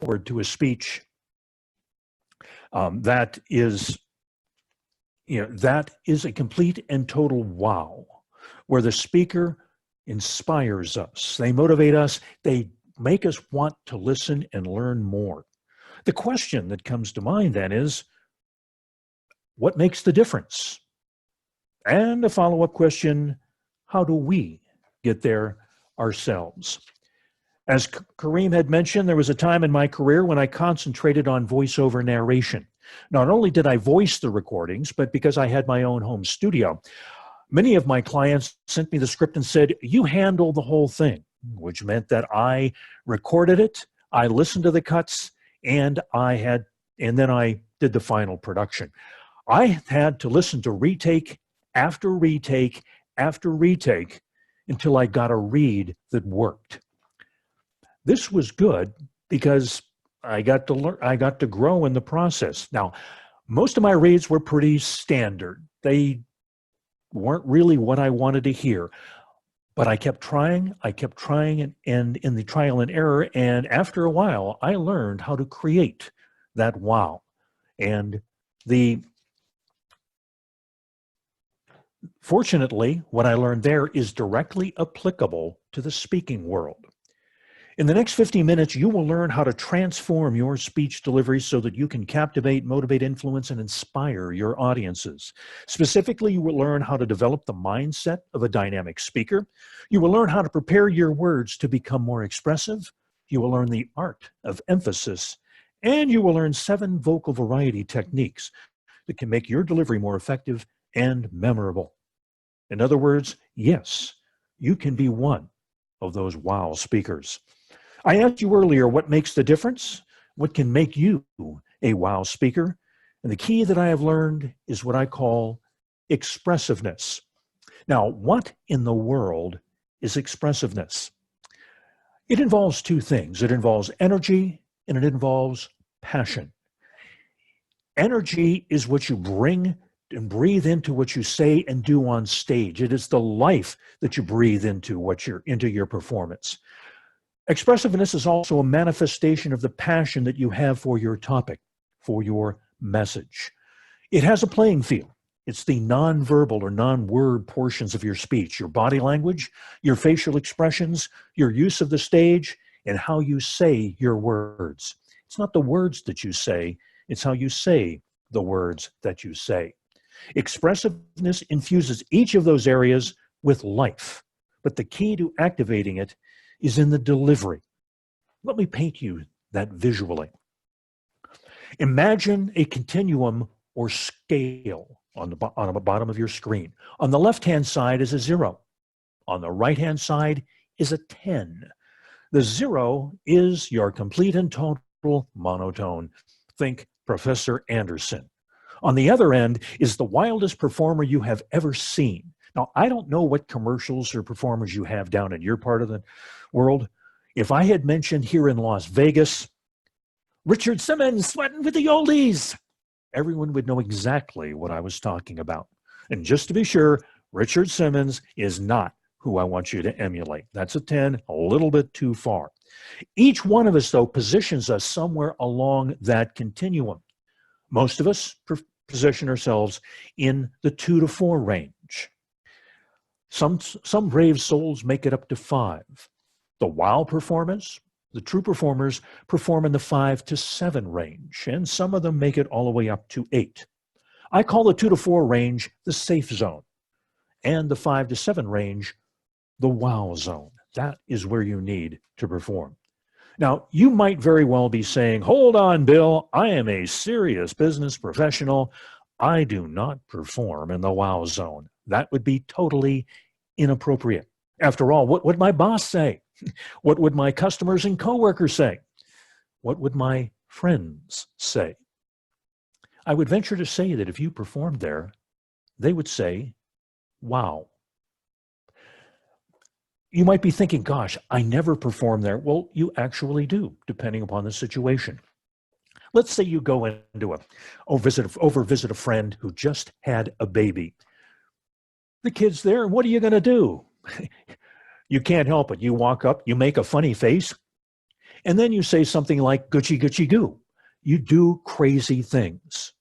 forward to a speech that is a complete and total wow, where the speaker inspires us, they motivate us, they make us want to listen and learn more. The question that comes to mind then is, what makes the difference? And a follow-up question, how do we get there ourselves? As Kareem had mentioned, there was a time in my career when I concentrated on voiceover narration. Not only did I voice the recordings, but because I had my own home studio, many of my clients sent me the script and said, you handle the whole thing, which meant that I recorded it, I listened to the cuts, and then I did the final production. I had to listen to retake after retake after retake until I got a read that worked. This was good because I got to learn, I got to grow in the process. Now, most of my reads were pretty standard. They weren't really what I wanted to hear, but I kept trying, and in the trial and error, and after a while, I learned how to create that wow. And fortunately, what I learned there is directly applicable to the speaking world. In the next 50 minutes, you will learn how to transform your speech delivery so that you can captivate, motivate, influence, and inspire your audiences. Specifically, you will learn how to develop the mindset of a dynamic speaker. You will learn how to prepare your words to become more expressive. You will learn the art of emphasis. And you will learn 7 vocal variety techniques that can make your delivery more effective and memorable. In other words, yes, you can be one of those wow speakers. I asked you earlier what makes the difference, what can make you a wow speaker, and the key that I have learned is what I call expressiveness. Now, what in the world is expressiveness? It involves 2 things. It involves energy and it involves passion. Energy is what you bring and breathe into what you say and do on stage. It is the life that you breathe into your performance. Expressiveness is also a manifestation of the passion that you have for your topic, for your message. It has a playing field. It's the nonverbal or non-word portions of your speech, your body language, your facial expressions, your use of the stage, and how you say your words. It's not the words that you say, it's how you say the words that you say. Expressiveness infuses each of those areas with life, but the key to activating it is in the delivery. Let me paint you that visually. Imagine a continuum or scale on the bottom of your screen. On the left-hand side is a 0. On the right-hand side is a 10. The 0 is your complete and total monotone. Think Professor Anderson. On the other end is the wildest performer you have ever seen. Now, I don't know what commercials or performers you have down in your part of the world. If I had mentioned here in Las Vegas, Richard Simmons sweating with the oldies, everyone would know exactly what I was talking about. And just to be sure, Richard Simmons is not who I want you to emulate. That's a 10, a little bit too far. Each one of us, though, positions us somewhere along that continuum. Most of us position ourselves in the 2 to 4 range. Some brave souls make it up to 5. The wow performers, the true performers, perform in the 5 to 7 range, and some of them make it all the way up to 8. I call the 2 to 4 range the safe zone, and the 5 to 7 range the wow zone. That is where you need to perform. Now, you might very well be saying, hold on, Bill, I am a serious business professional. I do not perform in the wow zone. That would be totally inappropriate. After all, what would my boss say? What would my customers and coworkers say? What would my friends say? I would venture to say that if you performed there, they would say, wow. You might be thinking, gosh, I never perform there. Well, you actually do, depending upon the situation. Let's say you go into visit a friend who just had a baby. The kid's there, what are you going to do? You can't help it. You walk up, you make a funny face, And then you say something like, Gucci, Gucci, goo. You do crazy things.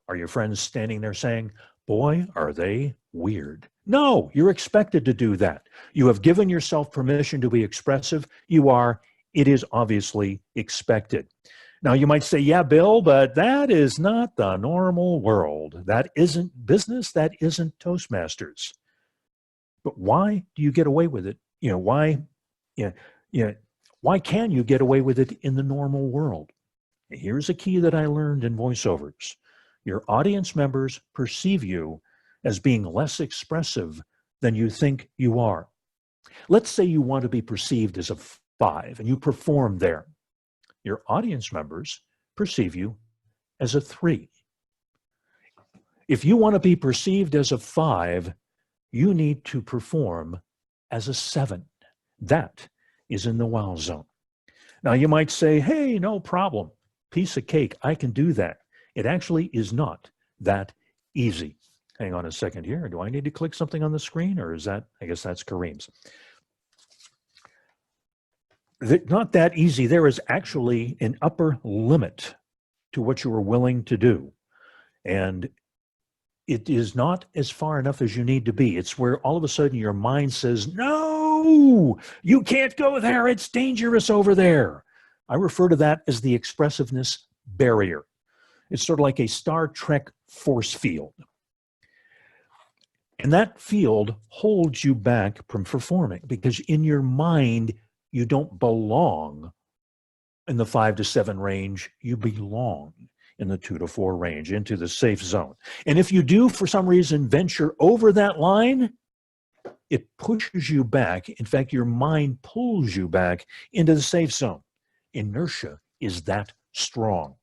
Are your friends standing there saying, boy, are they weird? No, you're expected to do that. You have given yourself permission to be expressive. You are. It is obviously expected. Now, you might say, yeah, Bill, but that is not the normal world. That isn't business. That isn't Toastmasters. But why do you get away with it? Why can you get away with it in the normal world? Here's a key that I learned in voiceovers. Your audience members perceive you as being less expressive than you think you are. Let's say you want to be perceived as a 5 and you perform there. Your audience members perceive you as a 3. If you want to be perceived as a 5, you need to perform as a 7. That is in the wow zone. Now you might say, hey, no problem. Piece of cake, I can do that. It actually is not that easy. Hang on a second here. Do I need to click something on the screen, or is that, I guess that's Kareem's. Not that easy. There is actually an upper limit to what you are willing to do. And it is not as far enough as you need to be. It's where all of a sudden your mind says, no, you can't go there. It's dangerous over there. I refer to that as the expressiveness barrier. It's sort of like a Star Trek force field. And that field holds you back from performing because in your mind, you don't belong in the 5 to 7 range. You belong in the 2 to 4 range, into the safe zone. And if you do, for some reason, venture over that line, it pushes you back. In fact, your mind pulls you back into the safe zone. Inertia is that strong.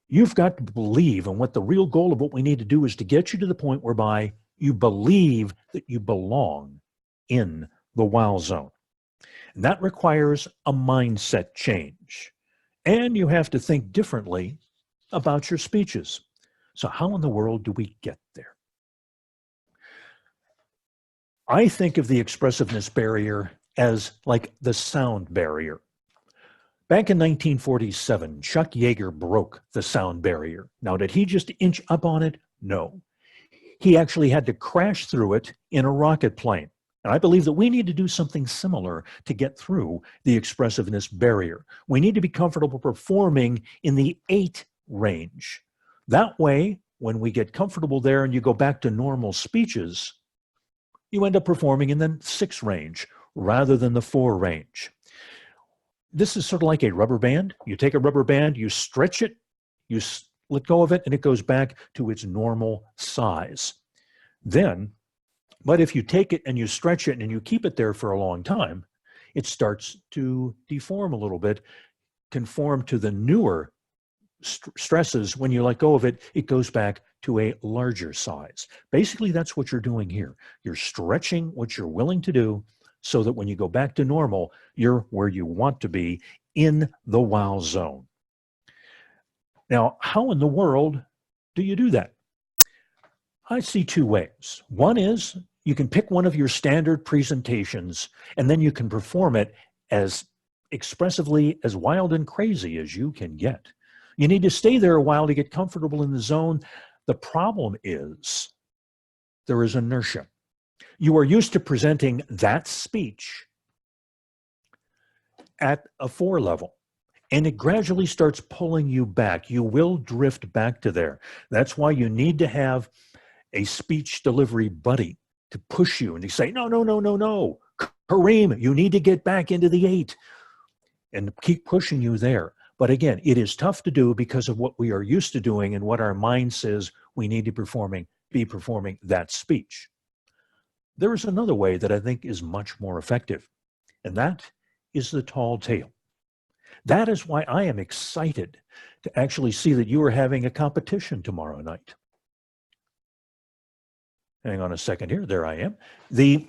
You've got to believe, and what the real goal of what we need to do is to get you to the point whereby you believe that you belong in the wow zone. And that requires a mindset change. And you have to think differently about your speeches. So how in the world do we get there? I think of the expressiveness barrier as like the sound barrier. Back in 1947, Chuck Yeager broke the sound barrier. Now, did he just inch up on it? No. He actually had to crash through it in a rocket plane. And I believe that we need to do something similar to get through the expressiveness barrier. We need to be comfortable performing in the 8 range. That way, when we get comfortable there and you go back to normal speeches, you end up performing in the 6 range rather than the 4 range. This is sort of like a rubber band. You take a rubber band, you stretch it, you let go of it, and it goes back to its normal size. But if you take it and you stretch it and you keep it there for a long time, it starts to deform a little bit, conform to the newer stresses. When you let go of it, it goes back to a larger size. Basically, that's what you're doing here. You're stretching what you're willing to do so that when you go back to normal, you're where you want to be in the wow zone. Now, how in the world do you do that? I see 2 ways. One is you can pick one of your standard presentations and then you can perform it as expressively, as wild and crazy as you can get. You need to stay there a while to get comfortable in the zone. The problem is there is inertia. You are used to presenting that speech at a 4 level, and it gradually starts pulling you back. You will drift back to there. That's why you need to have a speech delivery buddy to push you and to say, no, no, no, no, no. Kareem, you need to get back into the 8 and keep pushing you there. But again, it is tough to do because of what we are used to doing and what our mind says we need to be performing that speech. There is another way that I think is much more effective, and that is the tall tale. That is why I am excited to actually see that you are having a competition tomorrow night. Hang on a second here. There I am. The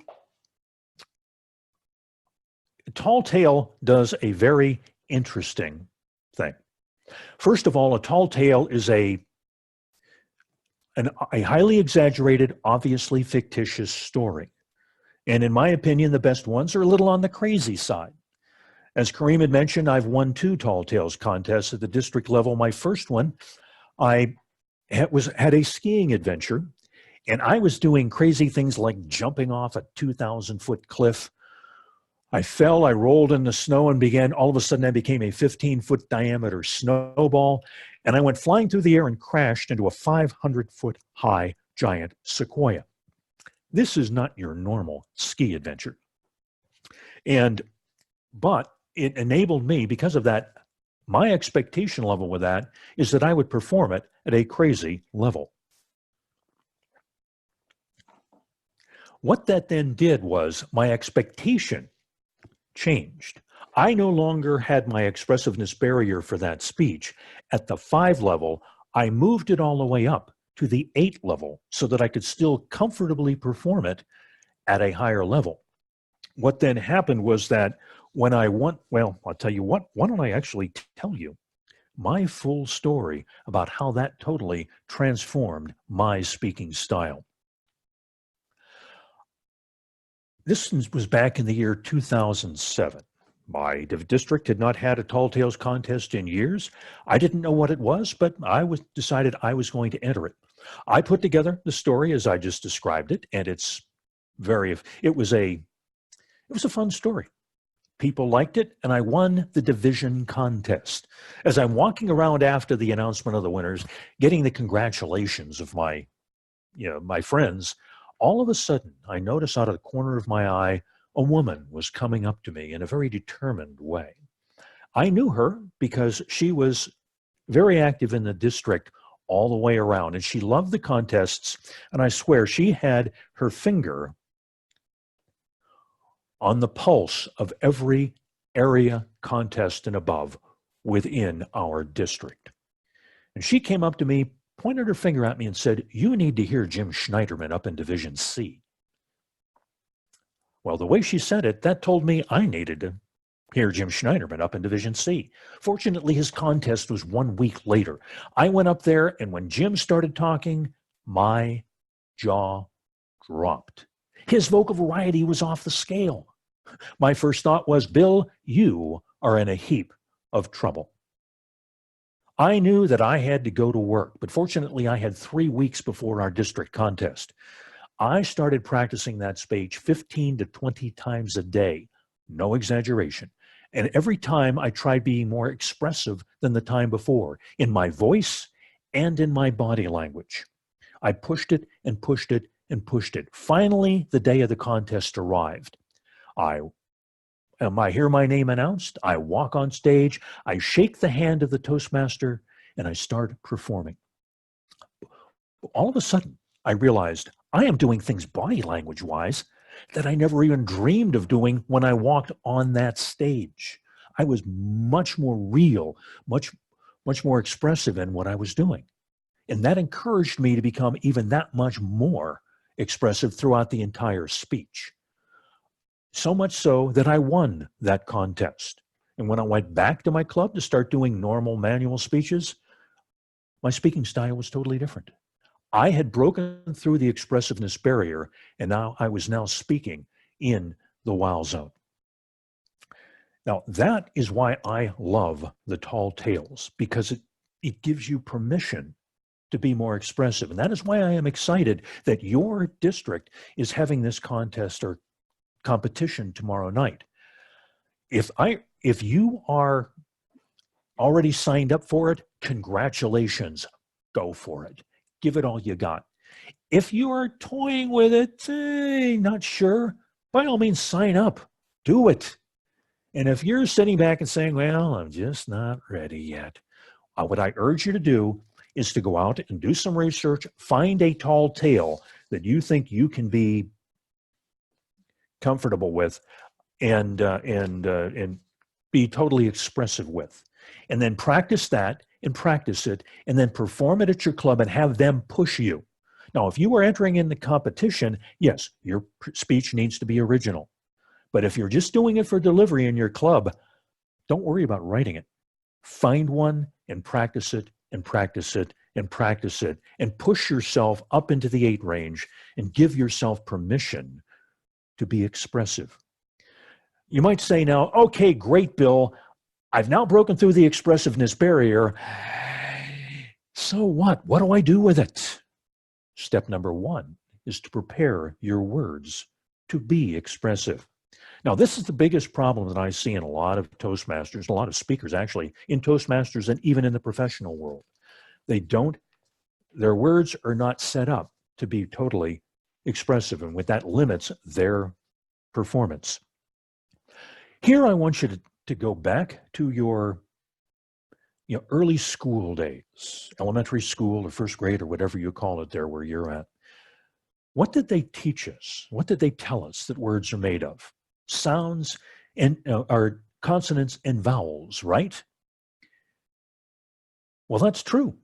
tall tale does a very interesting thing. First of all, a tall tale is a highly exaggerated, obviously fictitious story. And in my opinion, the best ones are a little on the crazy side. As Kareem had mentioned, I've won 2 Tall Tales contests at the district level. My first one, I had a skiing adventure, and I was doing crazy things like jumping off a 2,000-foot cliff. I fell, I rolled in the snow, and all of a sudden I became a 15-foot diameter snowball, and I went flying through the air and crashed into a 500-foot high giant sequoia. This is not your normal ski adventure. But it enabled me, because of that, my expectation level with that is that I would perform it at a crazy level. What that then did was my expectation changed. I no longer had my expressiveness barrier for that speech. At the 5 level, I moved it all the way up to the 8 level so that I could still comfortably perform it at a higher level. What then happened was that when I won, well, I'll tell you what, why don't I actually tell you my full story about how that totally transformed my speaking style. This was back in the year 2007. My district had not had a Tall Tales contest in years. I didn't know what it was, but I decided I was going to enter it. I put together the story as I just described it, and it was a fun story. People liked it, and I won the division contest. As I'm walking around after the announcement of the winners, getting the congratulations of my friends, all of a sudden, I notice out of the corner of my eye, a woman was coming up to me in a very determined way. I knew her because she was very active in the district all the way around, and she loved the contests, and I swear she had her finger on the pulse of every area contest and above within our district. And she came up to me, pointed her finger at me, and said, "You need to hear Jim Schneiderman up in Division C." Well, the way she said it, that told me I needed to hear Jim Schneiderman up in Division C. Fortunately, his contest was 1 week later. I went up there, and when Jim started talking, my jaw dropped. His vocal variety was off the scale. My first thought was, Bill, you are in a heap of trouble. I knew that I had to go to work, but fortunately I had 3 weeks before our district contest. I started practicing that speech 15 to 20 times a day, no exaggeration. And every time I tried being more expressive than the time before, in my voice and in my body language. I pushed it and pushed it and pushed it. Finally, the day of the contest arrived. I hear my name announced, I walk on stage, I shake the hand of the Toastmaster, and I start performing. All of a sudden, I realized I am doing things body language-wise that I never even dreamed of doing when I walked on that stage. I was much more real, much more expressive in what I was doing. And that encouraged me to become even that much more expressive throughout the entire speech. So much so that I won that contest. And when I went back to my club to start doing normal manual speeches, my speaking style was totally different. I had broken through the expressiveness barrier, and I was speaking in the wow zone. Now, that is why I love the Tall Tales, because it gives you permission to be more expressive. And that is why I am excited that your district is having this contest or competition tomorrow night. If you are already signed up for it, congratulations, go for it. Give it all you got. If you are toying with it, not sure, by all means sign up, do it. And if you're sitting back and saying, well, I'm just not ready yet, what I urge you to do is to go out and do some research, find a tall tale that you think you can be comfortable with and be totally expressive with. And then practice that and practice it and then perform it at your club and have them push you. Now, if you are entering in the competition, yes, your speech needs to be original. But if you're just doing it for delivery in your club, don't worry about writing it. Find one and practice it and practice it and practice it and push yourself up into the 8 range and give yourself permission to be expressive. You might say now, okay, great, Bill. I've now broken through the expressiveness barrier. So what? What do I do with it? Step number one is to prepare your words to be expressive. Now, this is the biggest problem that I see in a lot of Toastmasters, a lot of speakers actually, in Toastmasters and even in the professional world. Their words are not set up to be totally expressive, and with that limits their performance. Here I want you to go back to your early school days, elementary school or first grade or whatever you call it there where you're at. What did they teach us? What did they tell us that words are made of? Sounds and are consonants and vowels, right? Well, that's true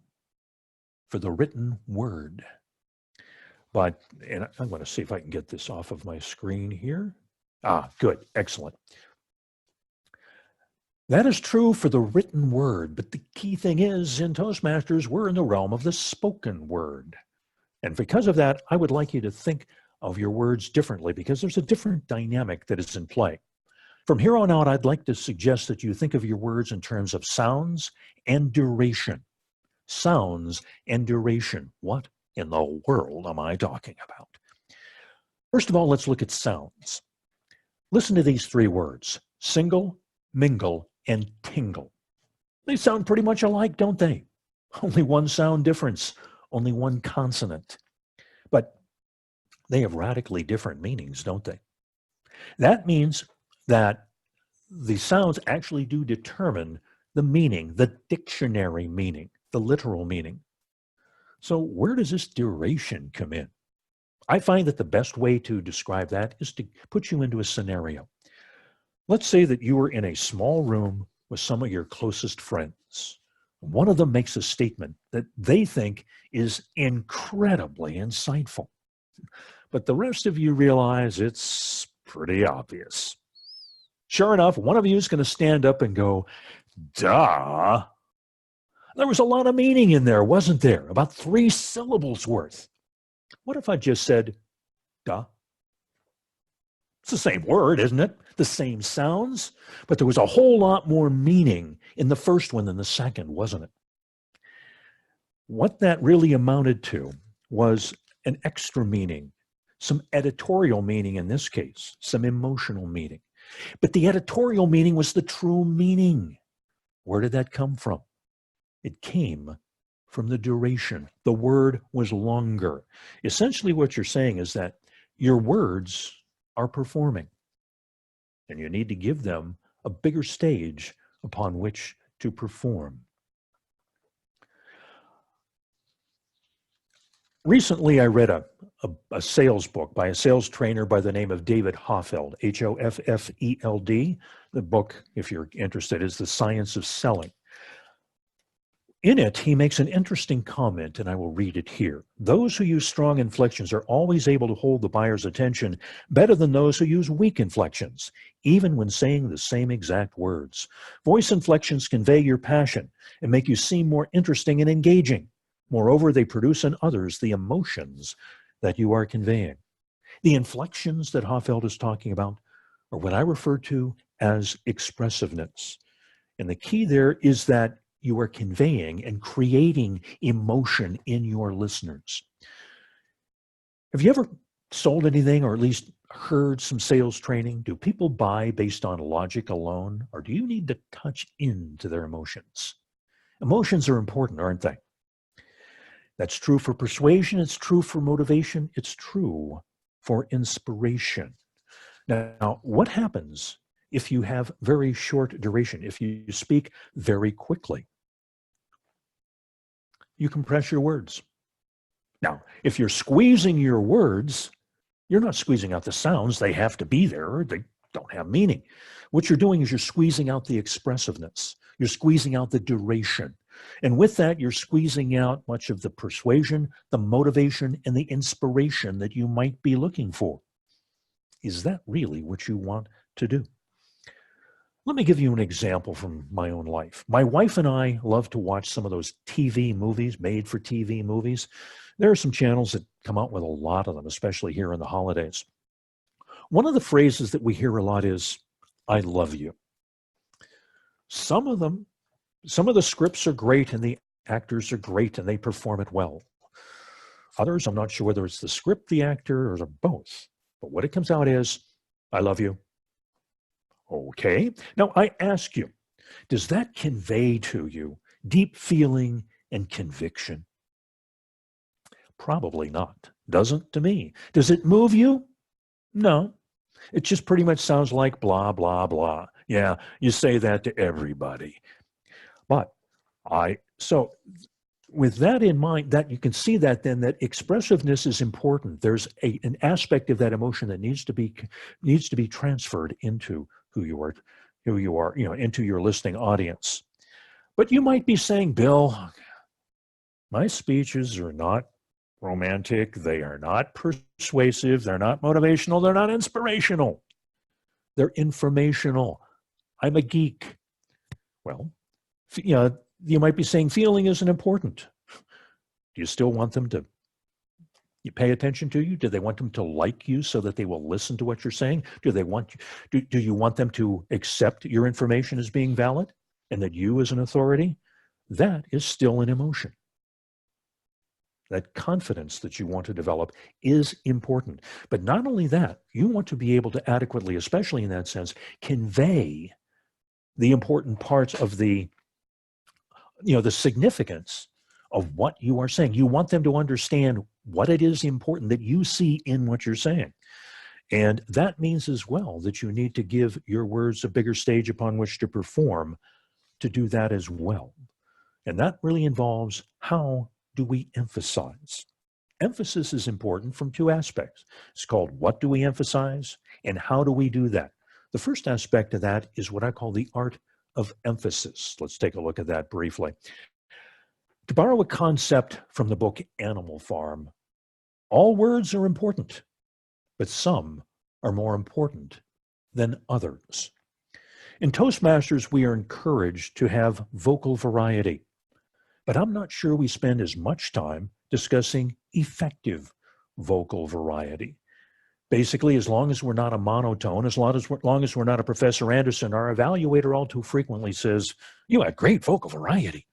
for the written word. And I'm going to see if I can get this off of my screen here. Good, excellent. That is true for the written word, but the key thing is in Toastmasters, we're in the realm of the spoken word. And because of that, I would like you to think of your words differently because there's a different dynamic that is in play. From here on out, I'd like to suggest that you think of your words in terms of sounds and duration. Sounds and duration. What in the world am I talking about? First of all, let's look at sounds. Listen to these three words: single, mingle, and tingle. They sound pretty much alike, don't they? Only one sound difference, only one consonant. But they have radically different meanings, don't they? That means that the sounds actually do determine the meaning, the dictionary meaning, the literal meaning. So where does this duration come in? I find that the best way to describe that is to put you into a scenario. Let's say that you are in a small room with some of your closest friends. One of them makes a statement that they think is incredibly insightful, but the rest of you realize it's pretty obvious. Sure enough, one of you is going to stand up and go, duh. There was a lot of meaning in there, wasn't there? About 3 syllables worth. What if I just said, duh? It's the same word, isn't it? The same sounds, but there was a whole lot more meaning in the first one than the second, wasn't it? What that really amounted to was an extra meaning, some editorial meaning in this case, some emotional meaning. But the editorial meaning was the true meaning. Where did that come from? It came from the duration. The word was longer. Essentially what you're saying is that your words are performing, and you need to give them a bigger stage upon which to perform. Recently, I read a sales book by a sales trainer by the name of David Hoffeld, Hoffeld. The book, if you're interested, is The Science of Selling. In it, he makes an interesting comment, and I will read it here. Those who use strong inflections are always able to hold the buyer's attention better than those who use weak inflections, even when saying the same exact words. Voice inflections convey your passion and make you seem more interesting and engaging. Moreover, they produce in others the emotions that you are conveying. The inflections that Hoffeld is talking about are what I refer to as expressiveness. And the key there is that you are conveying and creating emotion in your listeners. Have you ever sold anything or at least heard some sales training? Do people buy based on logic alone, or do you need to touch into their emotions? Emotions are important, aren't they? That's true for persuasion, it's true for motivation, it's true for inspiration. Now, what happens if you have very short duration, if you speak very quickly? You compress your words. Now, if you're squeezing your words, you're not squeezing out the sounds. They have to be there. They don't have meaning. What you're doing is you're squeezing out the expressiveness. You're squeezing out the duration. And with that, you're squeezing out much of the persuasion, the motivation, and the inspiration that you might be looking for. Is that really what you want to do? Let me give you an example from my own life. My wife and I love to watch some of those TV movies, made-for-TV movies. There are some channels that come out with a lot of them, especially here in the holidays. One of the phrases that we hear a lot is, I love you. Some of the scripts are great and the actors are great and they perform it well. Others, I'm not sure whether it's the script, the actor, or both. But what it comes out is, I love you. Okay. Now I ask you, does that convey to you deep feeling and conviction? Probably not. Doesn't to me. Does it move you? No. It just pretty much sounds like blah, blah, blah. Yeah, you say that to everybody. But so with that in mind, that you can see that then that expressiveness is important. There's an aspect of that emotion that needs to be transferred into who you are, into your listening audience. But you might be saying, Bill, my speeches are not romantic, they are not persuasive, they're not motivational, they're not inspirational. They're informational. I'm a geek. Well, you might be saying feeling isn't important. Do you still want them to pay attention to you? Do they want them to like you so that they will listen to what you're saying? Do you want them to accept your information as being valid and that you as an authority? That is still an emotion. That confidence that you want to develop is important. But not only that, you want to be able to adequately, especially in that sense, convey the important parts of the significance of what you are saying. You want them to understand what it is important that you see in what you're saying. And that means as well that you need to give your words a bigger stage upon which to perform to do that as well. And that really involves how do we emphasize? Emphasis is important from two aspects. It's called what do we emphasize and how do we do that? The first aspect of that is what I call the art of emphasis. Let's take a look at that briefly. To borrow a concept from the book Animal Farm, all words are important, but some are more important than others. In Toastmasters, we are encouraged to have vocal variety, but I'm not sure we spend as much time discussing effective vocal variety. Basically, as long as we're not a monotone, as long as we're not a Professor Anderson, our evaluator all too frequently says, you have great vocal variety.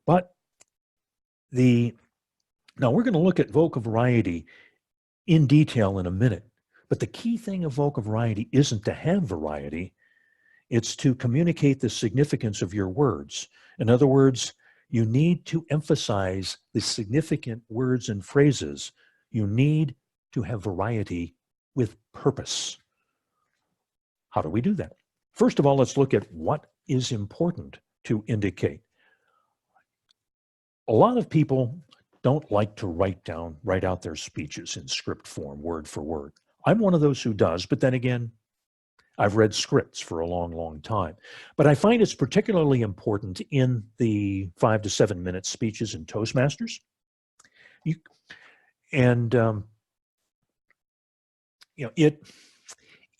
But now we're going to look at vocal variety in detail in a minute. But the key thing of vocal variety isn't to have variety. It's to communicate the significance of your words. In other words, you need to emphasize the significant words and phrases. You need to have variety with purpose. How do we do that? First of all, let's look at what is important to indicate. A lot of people don't like to write out their speeches in script form, word for word. I'm one of those who does, but then again, I've read scripts for a long, long time. But I find it's particularly important in the 5 to 7 minute speeches in Toastmasters.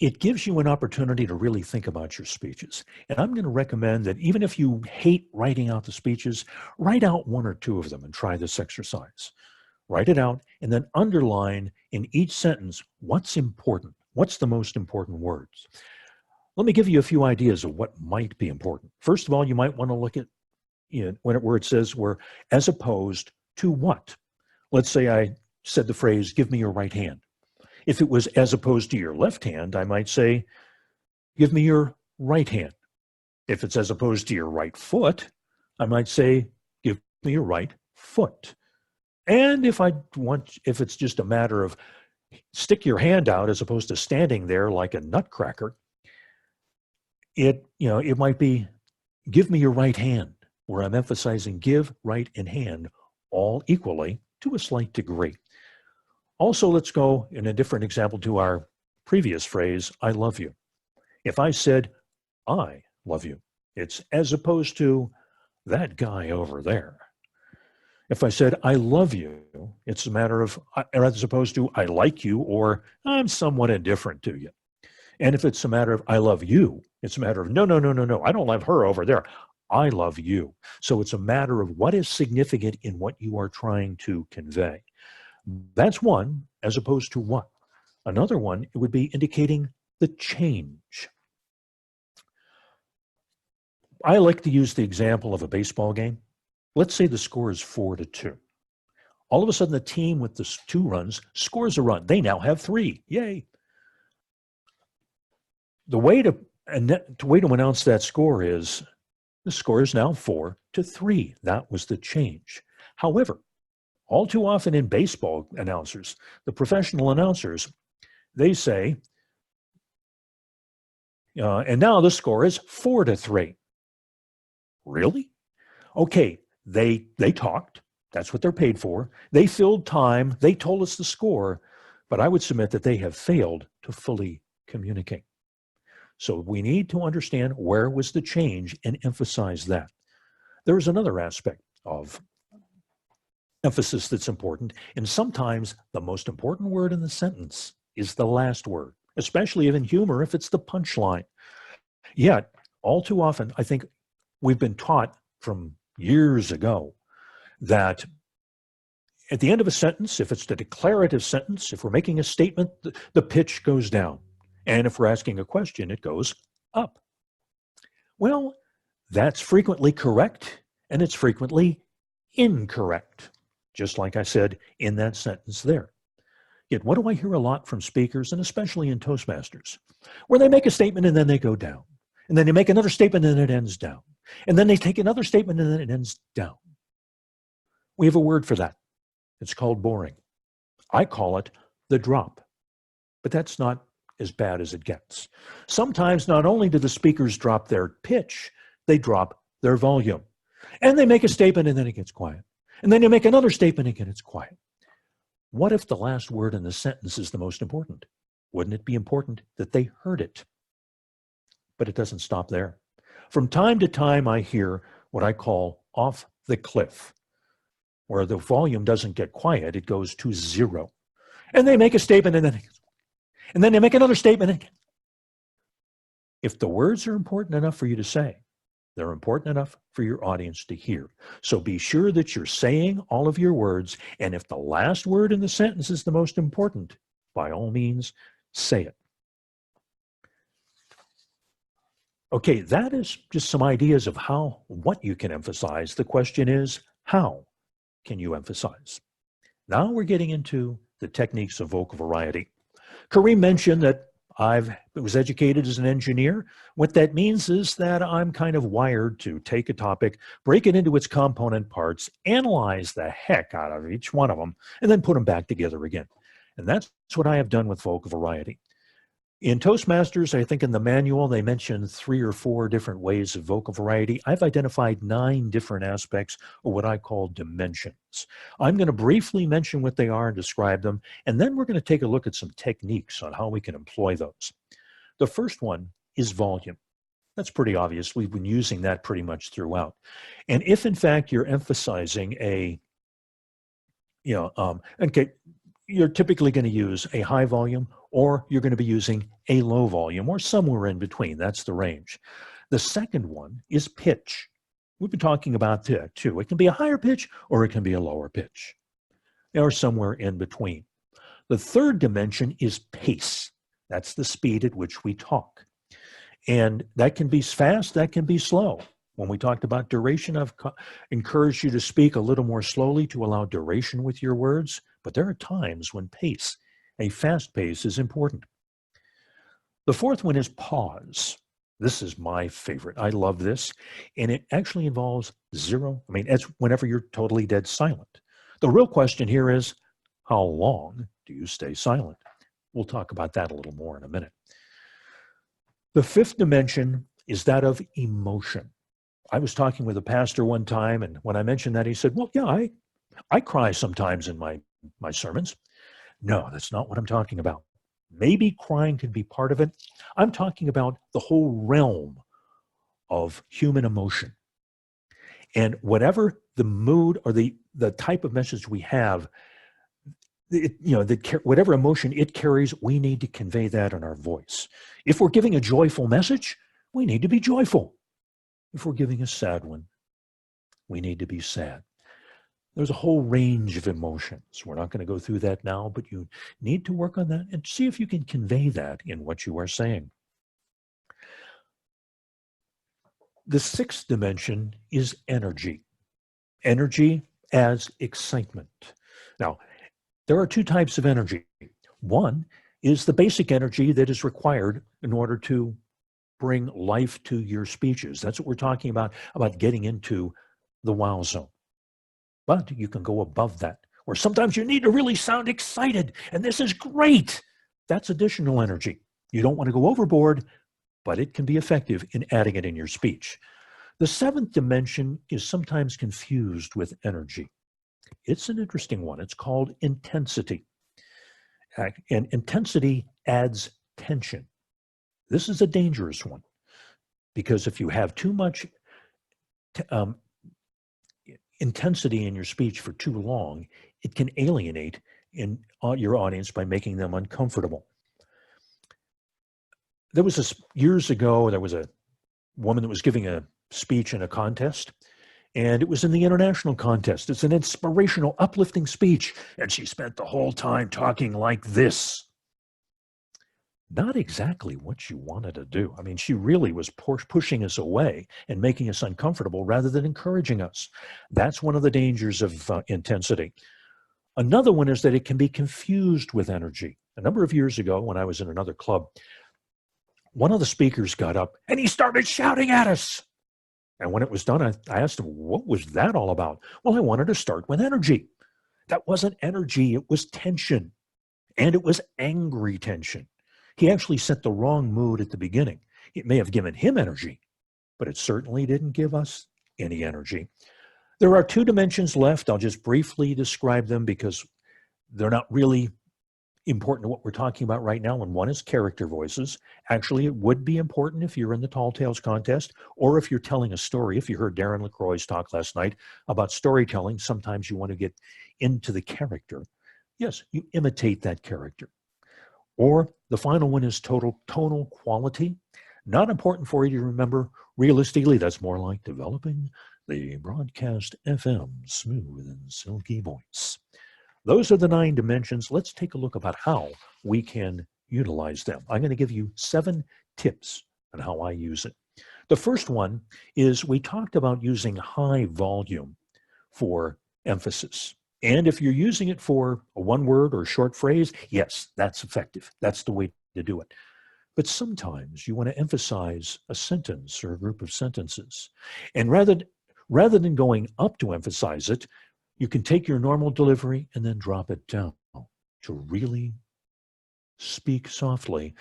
It gives you an opportunity to really think about your speeches. And I'm going to recommend that even if you hate writing out the speeches, write out 1 or 2 of them and try this exercise. Write it out and then underline in each sentence what's important. What's the most important words? Let me give you a few ideas of what might be important. First of all, you might want to look at where it says as opposed to what. Let's say I said the phrase, give me your right hand. If it was as opposed to your left hand, I might say, give me your right hand. If it's as opposed to your right foot, I might say, give me your right foot. And if it's just a matter of stick your hand out as opposed to standing there like a nutcracker, it might be, give me your right hand, where I'm emphasizing give, right, and hand all equally to a slight degree. Also, let's go in a different example to our previous phrase, I love you. If I said, I love you, it's as opposed to that guy over there. If I said, I love you, it's a matter of, as opposed to I like you or I'm somewhat indifferent to you. And if it's a matter of I love you, it's a matter of no, I don't love her over there. I love you. So it's a matter of what is significant in what you are trying to convey. That's one, as opposed to what. Another one, it would be indicating the change. I like to use the example of a baseball game. Let's say the score is 4-2. All of a sudden, the team with the 2 runs scores a run. They now have 3. Yay. The way to announce that score is the score is now 4-3. That was the change. However, all too often in baseball announcers, the professional announcers, they say, and now the score is 4-3. Really? Okay, they talked. That's what they're paid for. They filled time. They told us the score, but I would submit that they have failed to fully communicate. So we need to understand where was the change and emphasize that. There is another aspect of emphasis that's important, and sometimes the most important word in the sentence is the last word, especially in humor if it's the punchline. Yet, all too often, I think we've been taught from years ago that at the end of a sentence, if it's the declarative sentence, if we're making a statement, the pitch goes down. And if we're asking a question, it goes up. Well, that's frequently correct, and it's frequently incorrect, just like I said in that sentence there. Yet what do I hear a lot from speakers, and especially in Toastmasters, where they make a statement and then they go down, and then they make another statement and it ends down, and then they take another statement and then it ends down. We have a word for that. It's called boring. I call it the drop, but that's not as bad as it gets. Sometimes not only do the speakers drop their pitch, they drop their volume. And they make a statement and then it gets quiet. And then they make another statement and again it's quiet. What if the last word in the sentence is the most important? Wouldn't it be important that they heard it? But it doesn't stop there. From time to time, I hear what I call off the cliff, where the volume doesn't get quiet, it goes to 0. And they make a statement and then they make another statement. If the words are important enough for you to say, they're important enough for your audience to hear. So be sure that you're saying all of your words, and if the last word in the sentence is the most important, by all means, say it. Okay, that is just some ideas of what you can emphasize. The question is, how can you emphasize? Now we're getting into the techniques of vocal variety. Kareem mentioned that I was educated as an engineer. What that means is that I'm kind of wired to take a topic, break it into its component parts, analyze the heck out of each one of them, and then put them back together again. And that's what I have done with vocal variety. In Toastmasters, I think in the manual, they mentioned 3 or 4 different ways of vocal variety. I've identified 9 different aspects, or what I call dimensions. I'm going to briefly mention what they are and describe them, and then we're going to take a look at some techniques on how we can employ those. The first one is volume. That's pretty obvious. We've been using that pretty much throughout. And if, in fact, you're emphasizing you're typically going to use a high volume, or you're going to be using a low volume, or somewhere in between. That's the range. The second one is pitch. We've been talking about that too. It can be a higher pitch or it can be a lower pitch, or somewhere in between. The third dimension is pace. That's the speed at which we talk. And that can be fast, that can be slow. When we talked about duration, I've encouraged you to speak a little more slowly to allow duration with your words. But there are times when pace, a fast pace, is important. The fourth one is pause. This is my favorite. I love this. And it actually involves 0. It's whenever you're totally dead silent. The real question here is, how long do you stay silent? We'll talk about that a little more in a minute. The fifth dimension is that of emotion. I was talking with a pastor one time, and when I mentioned that, he said, well, yeah, I cry sometimes in my sermons. No, that's not what I'm talking about. Maybe crying could be part of it. I'm talking about the whole realm of human emotion. And whatever the mood or the type of message we have, whatever emotion it carries, we need to convey that in our voice. If we're giving a joyful message, we need to be joyful. If we're giving a sad one, we need to be sad. There's a whole range of emotions. We're not going to go through that now, but you need to work on that and see if you can convey that in what you are saying. The sixth dimension is energy. Energy as excitement. Now, there are two types of energy. One is the basic energy that is required in order to bring life to your speeches. That's what we're talking about getting into the wow zone. But you can go above that, or sometimes you need to really sound excited, and this is great. That's additional energy. You don't want to go overboard, but it can be effective in adding it in your speech. The seventh dimension is sometimes confused with energy. It's an interesting one. It's called intensity. And intensity adds tension. This is a dangerous one because if you have too much intensity in your speech for too long, it can alienate your audience by making them uncomfortable. Years ago, there was a woman that was giving a speech in a contest, and it was in the international contest. It's an inspirational, uplifting speech, and she spent the whole time talking like this. Not exactly what you wanted to do. I mean, she really was pushing us away and making us uncomfortable rather than encouraging us. That's one of the dangers of intensity. Another one is that it can be confused with energy. A number of years ago, when I was in another club, one of the speakers got up and he started shouting at us. And when it was done, I asked him, what was that all about? Well, I wanted to start with energy. That wasn't energy, it was tension. And it was angry tension. He actually set the wrong mood at the beginning. It may have given him energy, but it certainly didn't give us any energy. There are two dimensions left. I'll just briefly describe them because they're not really important to what we're talking about right now. And one is character voices. Actually, it would be important if you're in the Tall Tales contest or if you're telling a story. If you heard Darren LaCroix's talk last night about storytelling, sometimes you want to get into the character. Yes, you imitate that character. Or the final one is tonal quality. Not important for you to remember. Realistically, that's more like developing the broadcast FM smooth and silky voice. Those are the 9 dimensions. Let's take a look about how we can utilize them. I'm going to give you 7 tips on how I use it. The first one is we talked about using high volume for emphasis. And if you're using it for a one word or short phrase, yes, that's effective. That's the way to do it. But sometimes you want to emphasize a sentence or a group of sentences. And rather than going up to emphasize it, you can take your normal delivery and then drop it down to really speak softly.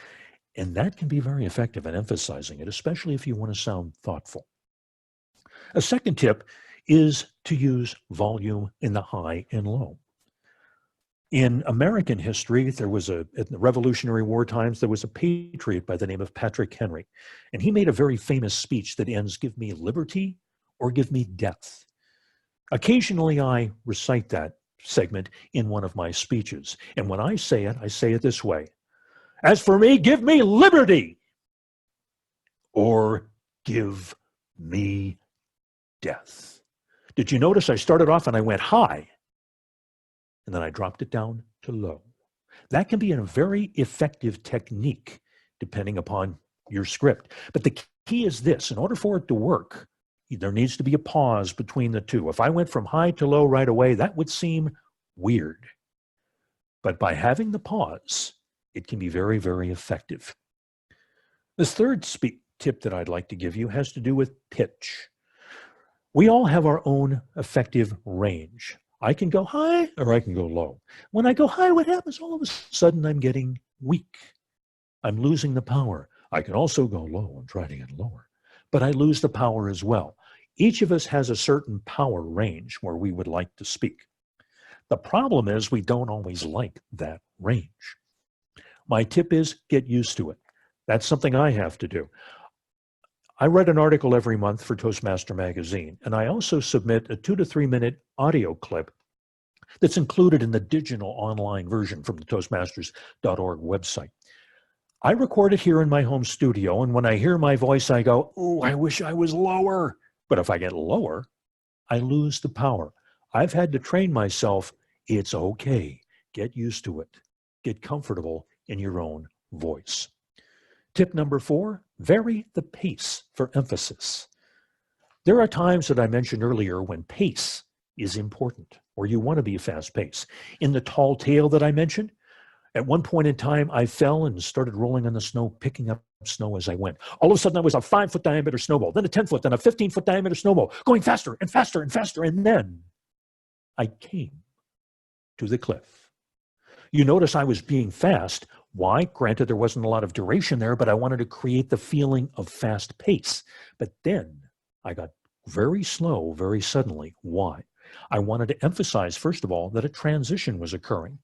And that can be very effective in emphasizing it, especially if you want to sound thoughtful. A second tip is to use volume in the high and low. In American history, in the Revolutionary War times, there was a patriot by the name of Patrick Henry. And he made a very famous speech that ends, "Give me liberty or give me death." Occasionally, I recite that segment in one of my speeches. And when I say it this way. As for me, give me liberty or give me death. Did you notice I started off and I went high and then I dropped it down to low? That can be a very effective technique depending upon your script. But the key is this: in order for it to work, there needs to be a pause between the two. If I went from high to low right away, that would seem weird. But by having the pause, it can be very, very effective. This third tip that I'd like to give you has to do with pitch. We all have our own effective range. I can go high or I can go low. When I go high, what happens? All of a sudden, I'm getting weak. I'm losing the power. I can also go low and try to get lower, but I lose the power as well. Each of us has a certain power range where we would like to speak. The problem is we don't always like that range. My tip is get used to it. That's something I have to do. I write an article every month for Toastmaster Magazine, and I also submit a 2 to 3 minute audio clip that's included in the digital online version from the Toastmasters.org website. I record it here in my home studio, and when I hear my voice, I go, "Oh, I wish I was lower." But if I get lower, I lose the power. I've had to train myself. It's okay. Get used to it. Get comfortable in your own voice. Tip number 4, vary the pace for emphasis. There are times that I mentioned earlier when pace is important, or you want to be fast pace. In the tall tale that I mentioned, at one point in time, I fell and started rolling on the snow, picking up snow as I went. All of a sudden, I was a 5-foot diameter snowball, then a 10-foot, then a 15-foot diameter snowball, going faster and faster and faster. And then I came to the cliff. You notice I was being fast. Why? Granted, there wasn't a lot of duration there, but I wanted to create the feeling of fast pace. But then I got very slow very suddenly. Why? I wanted to emphasize, first of all, that a transition was occurring,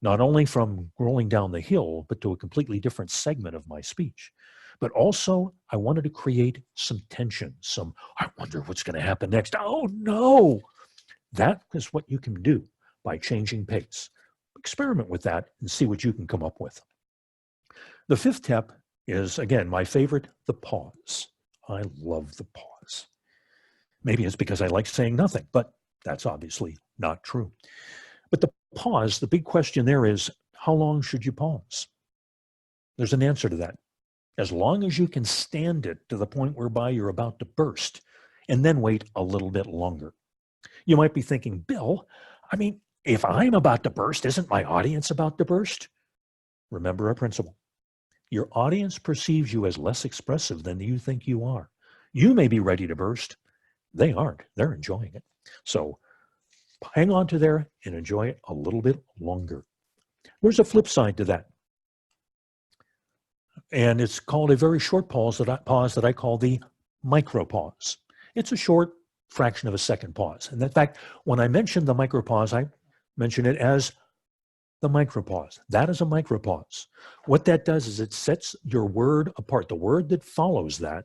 not only from rolling down the hill, but to a completely different segment of my speech. But also, I wanted to create some tension, some, I wonder what's going to happen next. Oh, no. That is what you can do by changing pace. Experiment with that and see what you can come up with. The fifth tip is, again, my favorite, the pause. I love the pause. Maybe it's because I like saying nothing, but that's obviously not true. But the pause, the big question there is, how long should you pause? There's an answer to that. As long as you can stand it to the point whereby you're about to burst, and then wait a little bit longer. You might be thinking, Bill, I mean, if I'm about to burst, isn't my audience about to burst? Remember a principle. Your audience perceives you as less expressive than you think you are. You may be ready to burst. They aren't. They're enjoying it. So hang on to there and enjoy it a little bit longer. There's a flip side to that. And it's called a very short pause that I call the micro pause. It's a short fraction of a second pause. And in fact, when I mention the micro pause, I mention it as the micropause. That is a micropause. What that does is it sets your word apart. The word that follows that,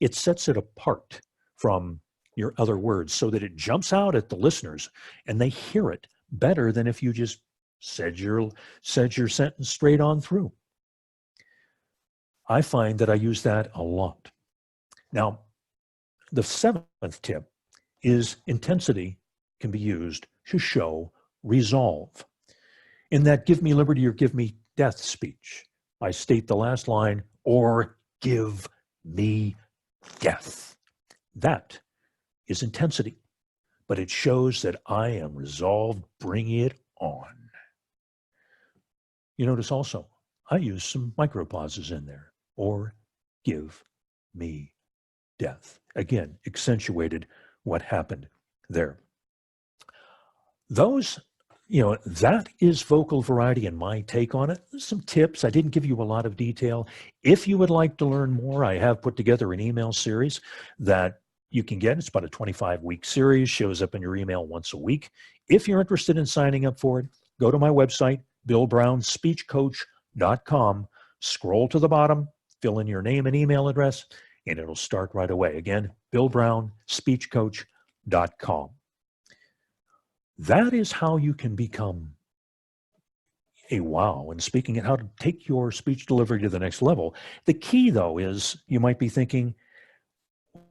it sets it apart from your other words so that it jumps out at the listeners and they hear it better than if you just said your sentence straight on through. I find that I use that a lot. Now, the seventh tip is intensity can be used to show resolve. In that give me liberty or give me death speech, I state the last line, or give me death. That is intensity, but it shows that I am resolved, bring it on. You notice also, I use some micropauses in there, or give me death. Again, accentuated what happened there. Those, that is vocal variety and my take on it. There's some tips. I didn't give you a lot of detail. If you would like to learn more, I have put together an email series that you can get. It's about a 25-week series, shows up in your email once a week. If you're interested in signing up for it, go to my website, billbrownspeechcoach.com, scroll to the bottom, fill in your name and email address, and it'll start right away. Again, billbrownspeechcoach.com. That is how you can become a wow in speaking and how to take your speech delivery to the next level. The key, though, is you might be thinking,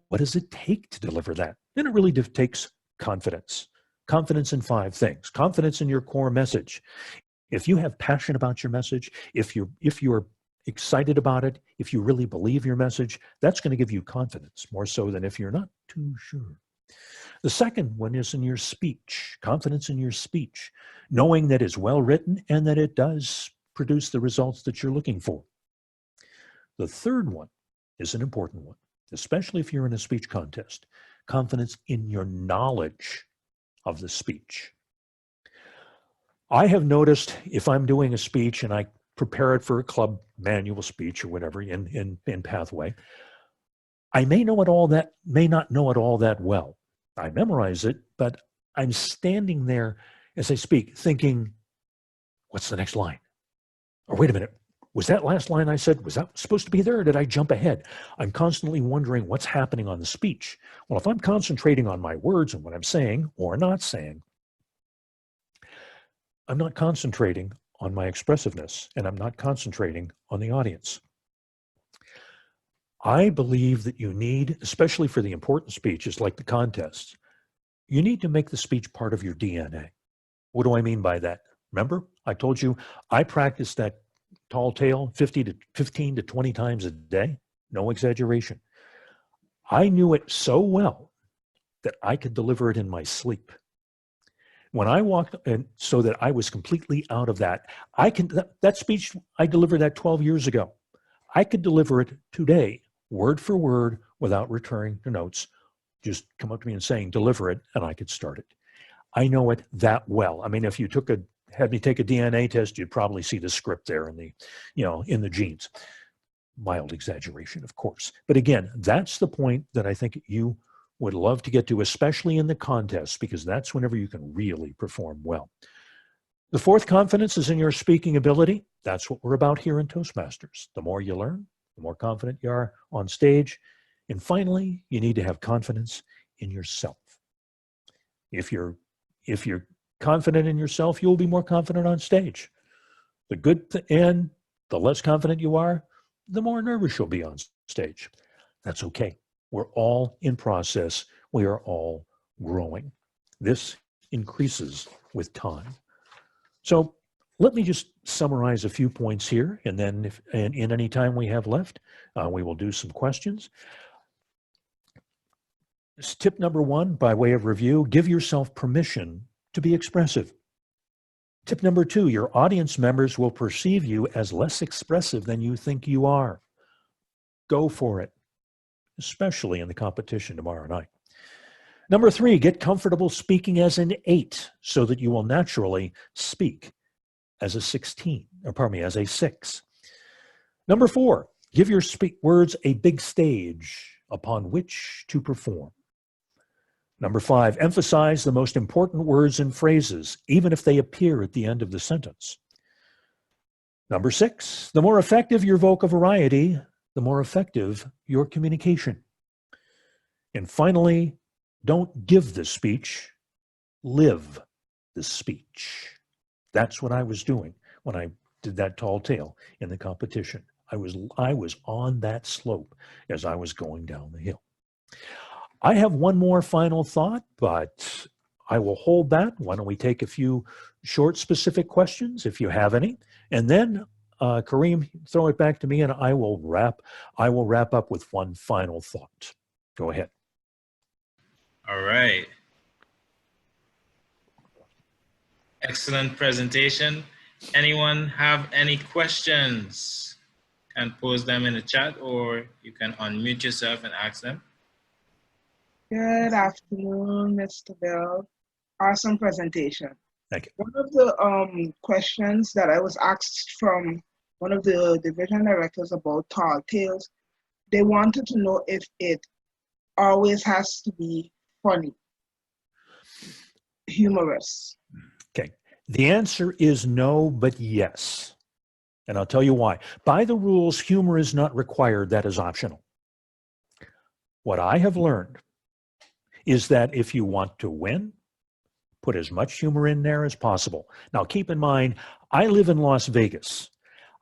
what does it take to deliver that? And it really takes confidence. Confidence in 5 things. Confidence in your core message. If you have passion about your message, if you're excited about it, if you really believe your message, that's going to give you confidence, more so than if you're not too sure. The second one is in your speech, confidence in your speech, knowing that it's well written and that it does produce the results that you're looking for. The third one is an important one, especially if you're in a speech contest, confidence in your knowledge of the speech. I have noticed if I'm doing a speech and I prepare it for a club manual speech or whatever in Pathway, I may not know it all that well. I memorize it, but I'm standing there as I speak thinking, what's the next line? Or wait a minute, was that last line I said, was that supposed to be there or did I jump ahead? I'm constantly wondering what's happening on the speech. Well, if I'm concentrating on my words and what I'm saying or not saying, I'm not concentrating on my expressiveness and I'm not concentrating on the audience. I believe that you need, especially for the important speeches like the contests, you need to make the speech part of your DNA. What do I mean by that? Remember, I told you I practice that tall tale 15 to 20 times a day. No exaggeration. I knew it so well that I could deliver it in my sleep. When I walked, and so that I was completely out of that, that speech, I delivered that 12 years ago. I could deliver it today, word for word, without returning to notes. Just come up to me and saying, deliver it, and I could start it. I know it that well. I mean, if you had me take a DNA test, you'd probably see the script there in the genes. Mild exaggeration, of course. But again, that's the point that I think you would love to get to, especially in the contests, because that's whenever you can really perform well. The fourth confidence is in your speaking ability. That's what we're about here in Toastmasters. The more you learn, the more confident you are on stage. And finally, you need to have confidence in yourself. If you're confident in yourself, you'll be more confident on stage. And the less confident you are, the more nervous you'll be on stage. That's okay. We're all in process. We are all growing. This increases with time. So let me just summarize a few points here, and then in any time we have left, we will do some questions. Tip number 1, by way of review, give yourself permission to be expressive. Tip number 2, your audience members will perceive you as less expressive than you think you are. Go for it, especially in the competition tomorrow night. Number 3, get comfortable speaking as an 8 so that you will naturally speak as a 6. Number 4, give your words a big stage upon which to perform. Number 5, emphasize the most important words and phrases, even if they appear at the end of the sentence. Number 6, the more effective your vocal variety, the more effective your communication. And finally, don't give the speech, live the speech. That's what I was doing when I did that tall tale in the competition. I was on that slope as I was going down the hill. I have one more final thought, but I will hold that. Why don't we take a few short, specific questions, if you have any, and then Kareem, throw it back to me, and I will wrap up with one final thought. Go ahead. All right. Excellent presentation. Anyone have any questions? You can pose them in the chat, or you can unmute yourself and ask them. Good afternoon, Mr. Bell. Awesome presentation. Thank you. One of the questions that I was asked from one of the division directors about tall tales, they wanted to know if it always has to be funny, humorous. Okay. The answer is no, but yes. And I'll tell you why. By the rules, humor is not required. That is optional. What I have learned is that if you want to win, put as much humor in there as possible. Now, keep in mind, I live in Las Vegas.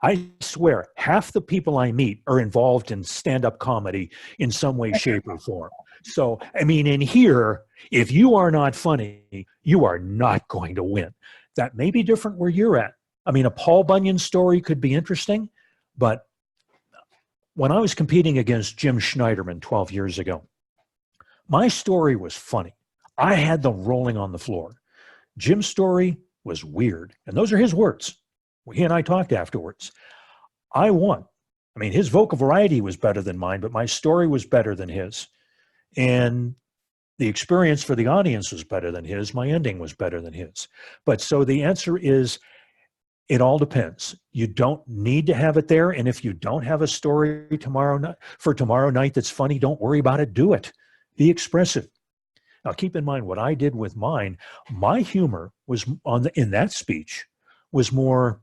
I swear, half the people I meet are involved in stand-up comedy in some way, shape, or form. So, I mean, in here, if you are not funny, you are not going to win. That may be different where you're at. I mean, a Paul Bunyan story could be interesting, but when I was competing against Jim Schneiderman 12 years ago, my story was funny. I had them rolling on the floor. Jim's story was weird, and those are his words. He and I talked afterwards. I won. I mean, his vocal variety was better than mine, but my story was better than his. And the experience for the audience was better than his. My ending was better than his. But so the answer is, it all depends. You don't need to have it there. And if you don't have a story tomorrow night that's funny, don't worry about it. Do it. Be expressive. Now, keep in mind what I did with mine. My humor was in that speech was more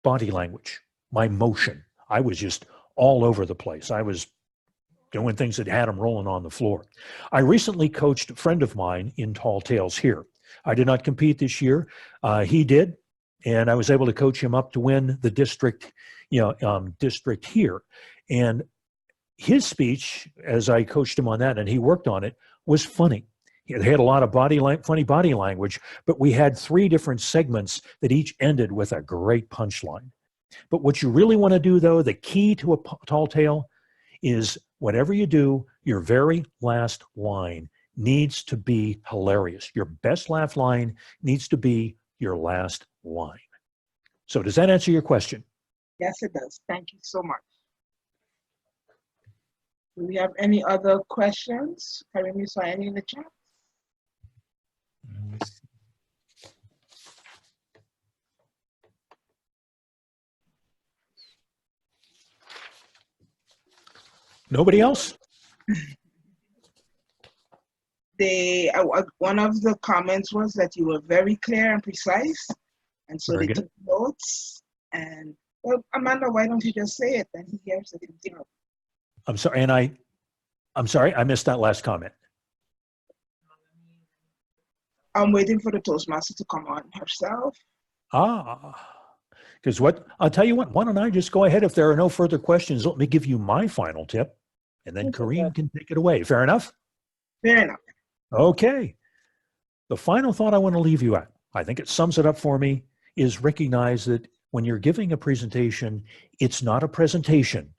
body language, my motion. I was just all over the place. I was doing things that had them rolling on the floor. I recently coached a friend of mine in Tall Tales here. I did not compete this year. He did, and I was able to coach him up to win the district, district here. And his speech, as I coached him on that, and he worked on it, was funny. He had a lot of funny body language, but we had 3 different segments that each ended with a great punchline. But what you really want to do, though, the key to a tall tale is whatever you do, your very last line needs to be hilarious. Your best laugh line needs to be your last line. So does that answer your question? Yes, it does. Thank you so much. Do we have any other questions? Karimi, saw any in the chat? Nobody else? One of the comments was that you were very clear and precise, and so Very they good. took notes. And well, Amanda, why don't you just say it? Then he hears it himself. I'm sorry, and I'm sorry, I missed that last comment. I'm waiting for the Toastmaster to come on herself. Because I'll tell you what, why don't I just go ahead, if there are no further questions, let me give you my final tip, and then Kareem can take it away. Fair enough? Fair enough. Okay. The final thought I want to leave you at, I think it sums it up for me, is recognize that when you're giving a presentation, it's not a presentation,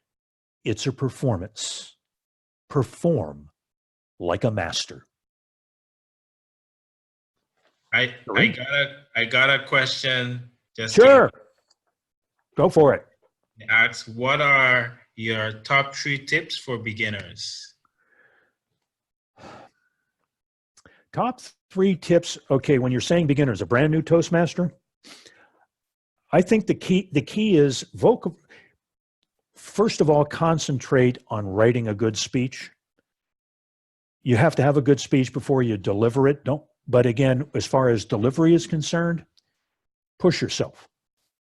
it's a performance. Perform like a master. I got a question. Just Sure. Go for it. Asks, what are your top 3 tips for beginners? Top 3 tips. Okay, when you're saying beginners, a brand new Toastmaster, I think the key is first of all, concentrate on writing a good speech. You have to have a good speech before you deliver it. But again, as far as delivery is concerned, push yourself.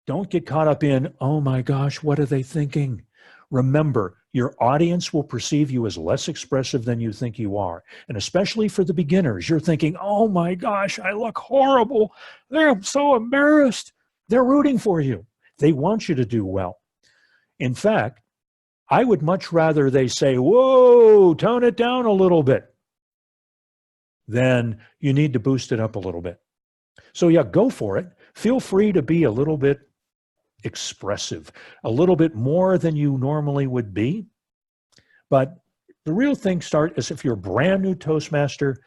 Don't get caught up in, oh my gosh, what are they thinking? Remember, your audience will perceive you as less expressive than you think you are. And especially for the beginners, you're thinking, oh my gosh, I look horrible. I'm so embarrassed. They're rooting for you. They want you to do well. In fact, I would much rather they say, whoa, tone it down a little bit, than you need to boost it up a little bit. So yeah, go for it. Feel free to be a little bit expressive, a little bit more than you normally would be. But the real thing is if you're a brand new Toastmaster,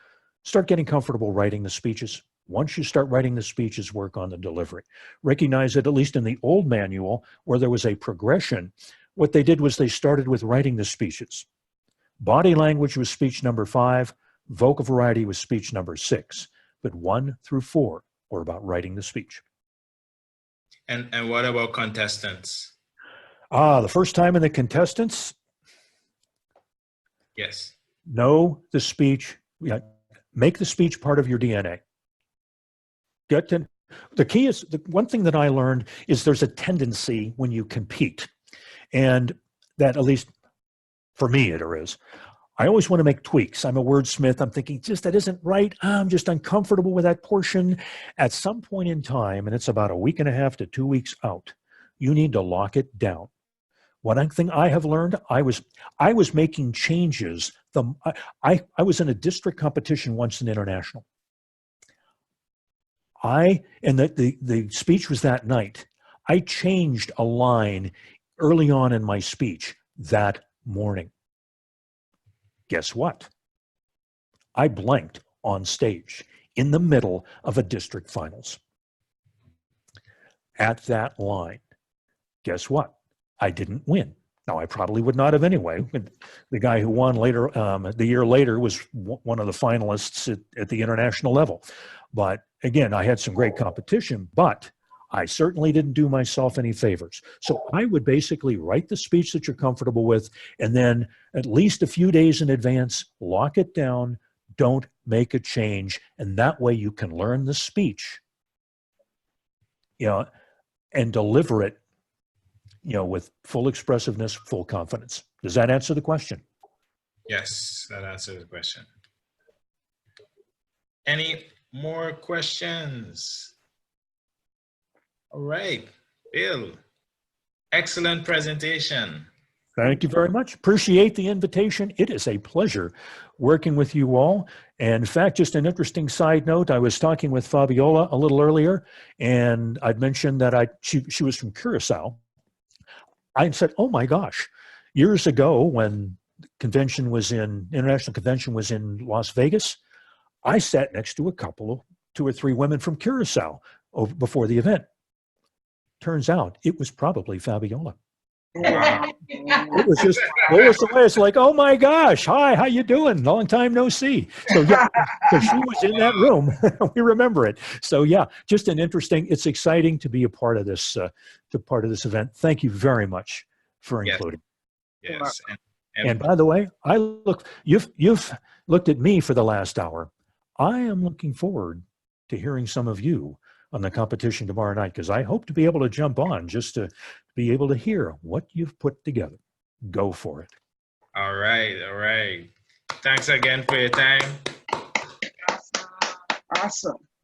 start getting comfortable writing the speeches. Once you start writing the speeches, work on the delivery. Recognize that at least in the old manual, where there was a progression, what they did was they started with writing the speeches. Body language was speech number 5, vocal variety was speech number 6, but 1 through 4 were about writing the speech. And what about contestants? The first time in the contestants, Yes. know the speech. Yeah, make the speech part of your DNA. The key is, the one thing that I learned is there's a tendency when you compete, and that, at least for me, it is. I always want to make tweaks. I'm a wordsmith. I'm thinking, just that isn't right. I'm just uncomfortable with that portion. At some point in time, and it's about a week and a half to 2 weeks out, you need to lock it down. One thing I have learned, I was making changes. I was in a district competition once in international. And the speech was that night. I changed a line early on in my speech that morning. Guess what? I blanked on stage in the middle of a district finals. At that line, guess what? I didn't win. Now, I probably would not have anyway. The guy who won later, the year later, was one of the finalists at the international level. But again, I had some great competition, but I certainly didn't do myself any favors. So I would basically write the speech that you're comfortable with, and then at least a few days in advance, lock it down, don't make a change, and that way you can learn the speech, and deliver it, with full expressiveness, full confidence. Does that answer the question? Yes, that answers the question. Any more questions? All right, Bill, excellent presentation. Thank you very much. Appreciate the invitation. It is a pleasure working with you all. And in fact, just an interesting side note, I was talking with Fabiola a little earlier, and I'd mentioned that she was from Curacao. I said, oh my gosh, years ago when international convention was in Las Vegas, I sat next to two or three women from Curacao before the event. Turns out it was probably Fabiola. Wow. It was just blow us away. It's like, oh my gosh, hi, how you doing? Long time no see. So yeah, so she was in that room. We remember it. So yeah, just it's exciting to be a part of this, event. Thank you very much for including. Yes. And by the way, you've looked at me for the last hour. I am looking forward to hearing some of you on the competition tomorrow night, because I hope to be able to jump on just to be able to hear what you've put together. Go for it. All right. All right. Thanks again for your time. Awesome.